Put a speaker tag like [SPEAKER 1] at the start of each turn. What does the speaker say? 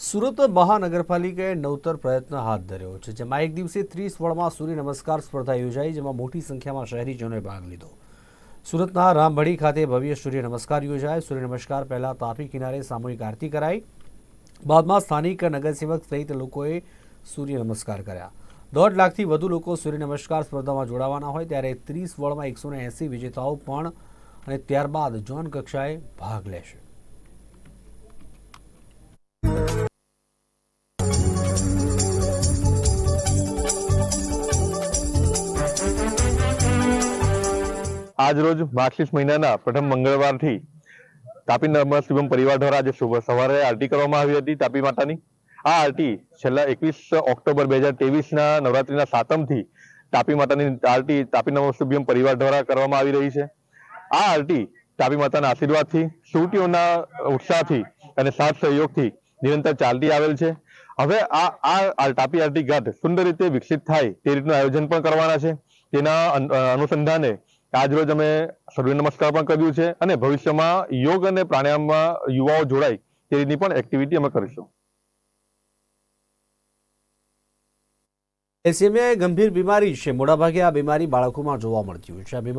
[SPEAKER 1] સુરત મહાનગરપાલિકાએ નવતર પ્રયત્ન હાથ ધર્યો છે, જેમાં એક દિવસે 30 વળમાં સૂર્ય નમસ્કાર સ્પર્ધા યોજાઈ, જેમાં મોટી સંખ્યામાં શહેરીજનોએ ભાગ લીધો। સુરતના રામભડી ખાતે ભવ્ય સૂર્ય નમસ્કાર યોજાય। સૂર્ય નમસ્કાર પહેલા તાપી કિનારે સામૂહિક આરતી કરાઈ, બાદમાં સ્થાનિક નગરસેવક સહિત લોકોએ સૂર્ય નમસ્કાર કર્યા। 1.5 લાખથી વધુ લોકો સૂર્ય નમસ્કાર સ્પર્ધામાં જોડાવાના હોય ત્યારે 30 વળમાં 180 વિજેતાઓ પણ અને ત્યારબાદ ઝોન કક્ષાએ ભાગ લેશે।
[SPEAKER 2] આજરોજ માર્ગશીર્ષ મહિનાના પ્રથમ મંગળવારથી તાપી નર્મદા શિવમ પરિવાર દ્વારા આજે સવારે આરતી કરવામાં આવી હતી। તાપી માતાની આ આરતી છેલ્લા 21 ઓક્ટોબર 2023ના નવરાત્રીના સાતમથી તાપી માતાની આરતી તાપી નર્મદા શિવમ પરિવાર દ્વારા કરવામાં આવી રહી છે। આ આરતી તાપી માતાના આશીર્વાદથી, સુરતીઓના ઉત્સાહથી અને સાથ સહયોગથી નિરંતર ચાલતી આવેલ છે। હવે આ તાપી આરતી ઘાટ સુંદર રીતે વિકસિત થાય તે રીતનું આયોજન પણ કરવાના છે। તેના અનુસંધાને આજરોજ અમે સૂર્ય નમસ્કાર પણ કર્યું છે અને ભવિષ્યમાં યોગ અને પ્રાણાયામમાં યુવાઓ જોડાય તે રીતની પણ એક્ટિવિટી અમે કરીશું।
[SPEAKER 1] એલસીએમિયા ગંભીર બીમારી છે। મોટાભાગે આ બીમારી બાળકોમાં જોવા મળતી હોય છે। આ બીમારી